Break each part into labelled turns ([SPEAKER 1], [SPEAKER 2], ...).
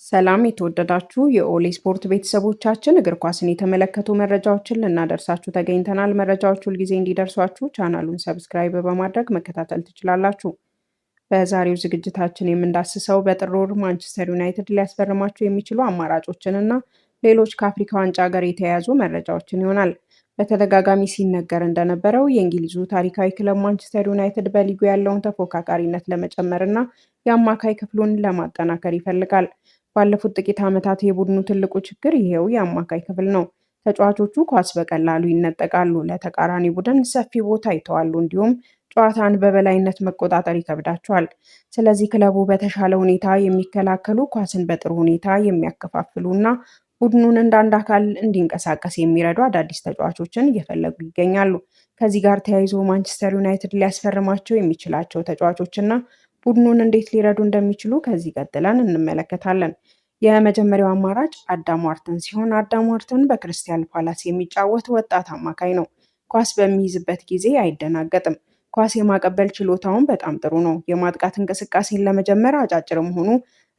[SPEAKER 1] ሰላም የተወደዳችሁ የኦሌ ስፖርት ቤተሰቦቻችን እግር ኳስን የተመለከቱ መረጃዎችን ልናደርሳችሁ ተገኝተናል። መረጃዎች ሁልጊዜ እንዲደርሷችሁ ቻናሉን ሰብስክራይብ በማድረግ መከታተል ትችላላችሁ። በዛሬው ዝግጅታችን የምንዳስሰው በጥር ወር ማንቸስተር ዩናይትድ ሊያስፈርማቸው የሚችሉ አማራጮችን እና ሌሎች ከአፍሪካ ዋንጫ ጋር የተያያዙ መረጃዎችን ይሆናል። በተደጋጋሚ ሲነገር እንደነበረው የእንግሊዙ ታሪካዊ ክለብ ማንቸስተር ዩናይትድ በሊጉ ያለውን ተፎካካሪነት ለመጨመር እና የአማካይ ክፍሉን ለማጠናከር ይፈልጋል። ባለፉት ጥቂት ዓመታት የቡድኑ ትልቁ ችግር ይሄው የአማካይ ክፍል ነው። ተጫዋቾቹ ኳስ በቀላሉ ይነጠቃሉ፣ ለተቃራኒ ቡድን ሰፊ ቦታ ይተዋሉ፣ እንዲሁም ጨዋታን በበላይነት መቆጣጠር ይከብዳቸዋል። ስለዚህ ክለቡ በተሻለ ሁኔታ የሚከላከሉ፣ ኳስን በጥሩ ሁኔታ የሚያከፋፍሉ እና ቡድኑን እንደ አንድ አካል እንዲንቀሳቀስ የሚረዱ አዳዲስ ተጫዋቾችን እየፈለጉ ይገኛሉ። ከዚህ ጋር ተያይዞ ማንቸስተር ዩናይትድ ሊያስፈርማቸው የሚችላቸው ተጫዋቾችና ቡድኑን እንዴት ሊረዱ እንደሚችሉ ከዚህ ቀጥለን እንመለከታለን። የመጀመሪያው አማራጭ አዳም ዋርተን ሲሆን አዳም ዋርተን በክሪስታል ፓላስ የሚጫወት ወጣት አማካይ ነው። ኳስ በሚይዝበት ጊዜ አይደናገጥም። ኳስ የማቀበል ችሎታውን በጣም ጥሩ ነው። የማጥቃት እንቅስቃሴን ለመጀመር አጫጭር መሆኑ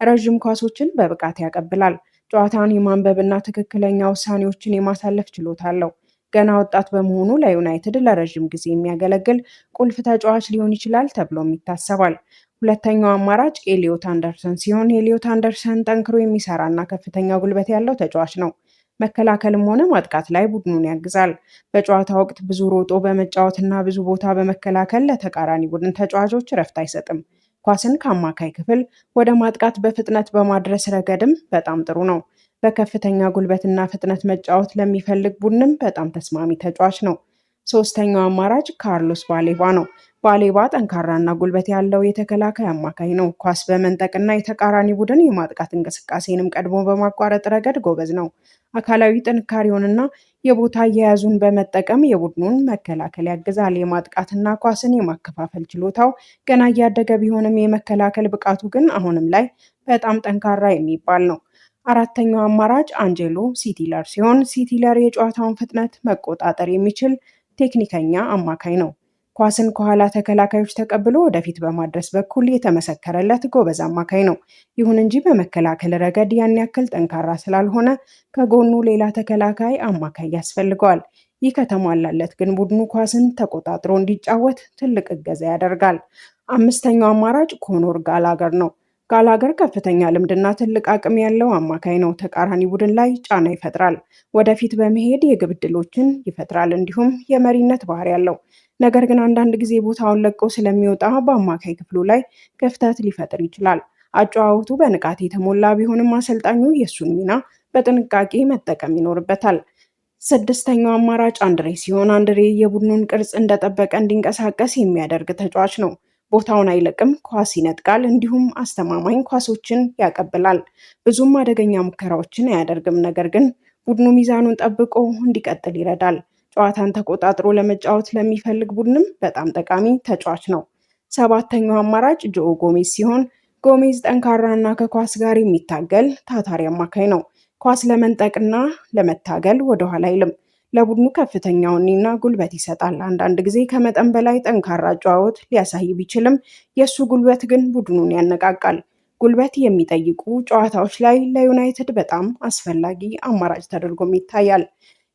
[SPEAKER 1] ረዥም ኳሶችን በብቃት ያቀብላል። ጨዋታን የማንበብና ትክክለኛ ውሳኔዎችን የማሳለፍ ችሎታ አለው። ገና ወጣት በመሆኑ ለዩናይትድ ለረዥም ጊዜ የሚያገለግል ቁልፍ ተጫዋች ሊሆን ይችላል ተብሎም ይታሰባል። ሁለተኛው አማራጭ ኤሊዮት አንደርሰን ሲሆን ኤሊዮት አንደርሰን ጠንክሮ የሚሰራና ከፍተኛ ጉልበት ያለው ተጫዋች ነው። መከላከልም ሆነ ማጥቃት ላይ ቡድኑን ያግዛል። በጨዋታ ወቅት ብዙ ሮጦ በመጫወትና ብዙ ቦታ በመከላከል ለተቃራኒ ቡድን ተጫዋቾች እረፍት አይሰጥም። ኳስን ከአማካይ ክፍል ወደ ማጥቃት በፍጥነት በማድረስ ረገድም በጣም ጥሩ ነው። በከፍተኛ ጉልበትና ፍጥነት መጫወት ለሚፈልግ ቡድንም በጣም ተስማሚ ተጫዋች ነው። ሶስተኛው አማራጭ ካርሎስ ባሌባ ነው። ባሌባ ጠንካራና ጉልበት ያለው የተከላካይ አማካይ ነው። ኳስ በመንጠቅና የተቃራኒ ቡድን የማጥቃት እንቅስቃሴንም ቀድሞ በማቋረጥ ረገድ ጎበዝ ነው። አካላዊ ጥንካሬውንና የቦታ አያያዙን በመጠቀም የቡድኑን መከላከል ያግዛል። የማጥቃትና ኳስን የማከፋፈል ችሎታው ገና እያደገ ቢሆንም የመከላከል ብቃቱ ግን አሁንም ላይ በጣም ጠንካራ የሚባል ነው። አራተኛው አማራጭ አንጀሎ ሲቲለር ሲሆን ሲቲለር የጨዋታውን ፍጥነት መቆጣጠር የሚችል ቴክኒከኛ አማካይ ነው። ኳስን ከኋላ ተከላካዮች ተቀብሎ ወደፊት በማድረስ በኩል የተመሰከረለት ጎበዝ አማካይ ነው። ይሁን እንጂ በመከላከል ረገድ ያን ያክል ጠንካራ ስላልሆነ ከጎኑ ሌላ ተከላካይ አማካይ ያስፈልገዋል። ይህ ከተሟላለት ግን ቡድኑ ኳስን ተቆጣጥሮ እንዲጫወት ትልቅ እገዛ ያደርጋል። አምስተኛው አማራጭ ኮኖር ጋላገር ነው። ጋላገር ከፍተኛ ልምድና ትልቅ አቅም ያለው አማካይ ነው። ተቃራኒ ቡድን ላይ ጫና ይፈጥራል፣ ወደፊት በመሄድ የግብ ዕድሎችን ይፈጥራል፣ እንዲሁም የመሪነት ባህሪ ያለው። ነገር ግን አንዳንድ ጊዜ ቦታውን ለቆ ስለሚወጣ በአማካይ ክፍሉ ላይ ክፍተት ሊፈጥር ይችላል። አጨዋወቱ በንቃት የተሞላ ቢሆንም አሰልጣኙ የእሱን ሚና በጥንቃቄ መጠቀም ይኖርበታል። ስድስተኛው አማራጭ አንድሬ ሲሆን አንድሬ የቡድኑን ቅርጽ እንደጠበቀ እንዲንቀሳቀስ የሚያደርግ ተጫዋች ነው። ቦታውን አይለቅም፣ ኳስ ይነጥቃል፣ እንዲሁም አስተማማኝ ኳሶችን ያቀብላል። ብዙም አደገኛ ሙከራዎችን አያደርግም፣ ነገር ግን ቡድኑ ሚዛኑን ጠብቆ እንዲቀጥል ይረዳል። ጨዋታን ተቆጣጥሮ ለመጫወት ለሚፈልግ ቡድንም በጣም ጠቃሚ ተጫዋች ነው። ሰባተኛው አማራጭ ጆ ጎሜዝ ሲሆን ጎሜዝ ጠንካራና ከኳስ ጋር የሚታገል ታታሪ አማካይ ነው። ኳስ ለመንጠቅና ለመታገል ወደኋላ አይልም። ለቡድኑ ከፍተኛ ወኔና ጉልበት ይሰጣል። አንዳንድ ጊዜ ከመጠን በላይ ጠንካራ አጨዋወት ሊያሳይ ቢችልም የእሱ ጉልበት ግን ቡድኑን ያነቃቃል። ጉልበት የሚጠይቁ ጨዋታዎች ላይ ለዩናይትድ በጣም አስፈላጊ አማራጭ ተደርጎም ይታያል።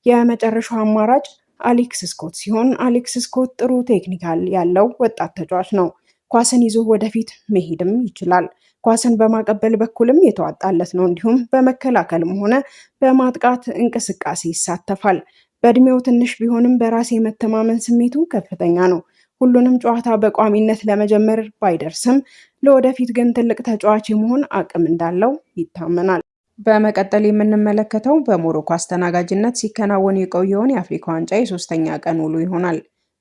[SPEAKER 1] የመጨረሻው አማራጭ አሌክስ ስኮት ሲሆን አሌክስ ስኮት ጥሩ ቴክኒካል ያለው ወጣት ተጫዋች ነው። ኳስን ይዞ ወደፊት መሄድም ይችላል። ኳስን በማቀበል በኩልም የተዋጣለት ነው። እንዲሁም በመከላከልም ሆነ በማጥቃት እንቅስቃሴ ይሳተፋል። በእድሜው ትንሽ ቢሆንም በራስ የመተማመን ስሜቱ ከፍተኛ ነው። ሁሉንም ጨዋታ በቋሚነት ለመጀመር ባይደርስም ለወደፊት ግን ትልቅ ተጫዋች የመሆን አቅም እንዳለው ይታመናል። በመቀጠል የምንመለከተው በሞሮኮ አስተናጋጅነት ሲከናወን የቆየውን የአፍሪካ ዋንጫ የሶስተኛ ቀን ውሎ ይሆናል።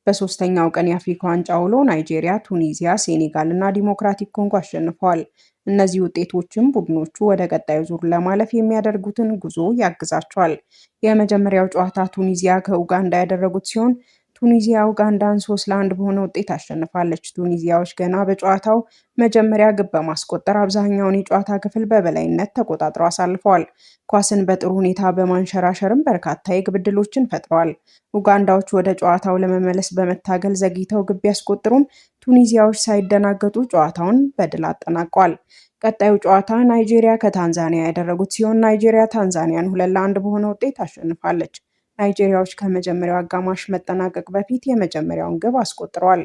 [SPEAKER 1] በሶስተኛው ቀን የአፍሪካ ዋንጫ ውሎ ናይጄሪያ፣ ቱኒዚያ፣ ሴኔጋል እና ዲሞክራቲክ ኮንጎ አሸንፈዋል። እነዚህ ውጤቶችም ቡድኖቹ ወደ ቀጣዩ ዙር ለማለፍ የሚያደርጉትን ጉዞ ያግዛቸዋል። የመጀመሪያው ጨዋታ ቱኒዚያ ከኡጋንዳ ያደረጉት ሲሆን ቱኒዚያ ኡጋንዳን 3-1 በሆነ ውጤት አሸንፋለች። ቱኒዚያዎች ገና በጨዋታው መጀመሪያ ግብ በማስቆጠር አብዛኛውን የጨዋታ ክፍል በበላይነት ተቆጣጥረው አሳልፈዋል። ኳስን በጥሩ ሁኔታ በማንሸራሸርም በርካታ የግብ ዕድሎችን ፈጥረዋል። ኡጋንዳዎች ወደ ጨዋታው ለመመለስ በመታገል ዘግይተው ግብ ያስቆጥሩም ቱኒዚያዎች ሳይደናገጡ ጨዋታውን በድል አጠናቀዋል። ቀጣዩ ጨዋታ ናይጄሪያ ከታንዛኒያ ያደረጉት ሲሆን ናይጄሪያ ታንዛኒያን 2-1 በሆነ ውጤት አሸንፋለች። ናይጄሪያዎች ከመጀመሪያው አጋማሽ መጠናቀቅ በፊት የመጀመሪያውን ግብ አስቆጥረዋል።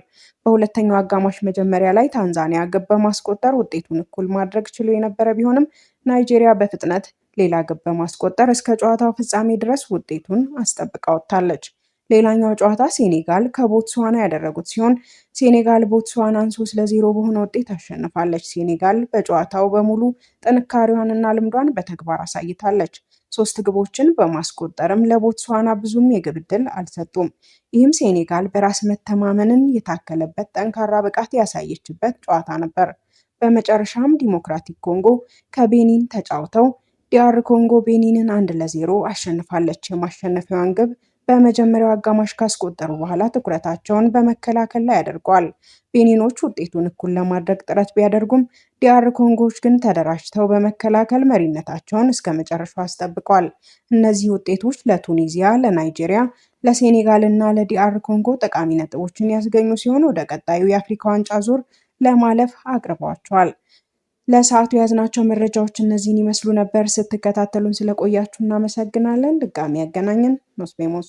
[SPEAKER 1] በሁለተኛው አጋማሽ መጀመሪያ ላይ ታንዛኒያ ግብ በማስቆጠር ውጤቱን እኩል ማድረግ ችሎ የነበረ ቢሆንም ናይጄሪያ በፍጥነት ሌላ ግብ በማስቆጠር እስከ ጨዋታው ፍጻሜ ድረስ ውጤቱን አስጠብቃ ወጥታለች። ሌላኛው ጨዋታ ሴኔጋል ከቦትስዋና ያደረጉት ሲሆን ሴኔጋል ቦትስዋናን 3-0 በሆነ ውጤት አሸንፋለች። ሴኔጋል በጨዋታው በሙሉ ጥንካሬዋንና ልምዷን በተግባር አሳይታለች። 3 ግቦችን በማስቆጠርም ለቦትስዋና ብዙም የግብ ዕድል አልሰጡም። ይህም ሴኔጋል በራስ መተማመንን የታከለበት ጠንካራ ብቃት ያሳየችበት ጨዋታ ነበር። በመጨረሻም ዲሞክራቲክ ኮንጎ ከቤኒን ተጫውተው ዲአር ኮንጎ ቤኒንን 1-0 አሸንፋለች። የማሸነፊያዋን ግብ በመጀመሪያው አጋማሽ ካስቆጠሩ በኋላ ትኩረታቸውን በመከላከል ላይ አድርገዋል። ቤኒኖች ውጤቱን እኩል ለማድረግ ጥረት ቢያደርጉም ዲአር ኮንጎዎች ግን ተደራጅተው በመከላከል መሪነታቸውን እስከ መጨረሻው አስጠብቀዋል። እነዚህ ውጤቶች ለቱኒዚያ፣ ለናይጄሪያ፣ ለሴኔጋል እና ለዲአር ኮንጎ ጠቃሚ ነጥቦችን ያስገኙ ሲሆን ወደ ቀጣዩ የአፍሪካ ዋንጫ ዙር ለማለፍ አቅርበዋቸዋል። ለሰዓቱ የያዝናቸው መረጃዎች እነዚህን ይመስሉ ነበር። ስትከታተሉን ስለቆያችሁ እናመሰግናለን። ድጋሚ ያገናኘን ኖስቤሞስ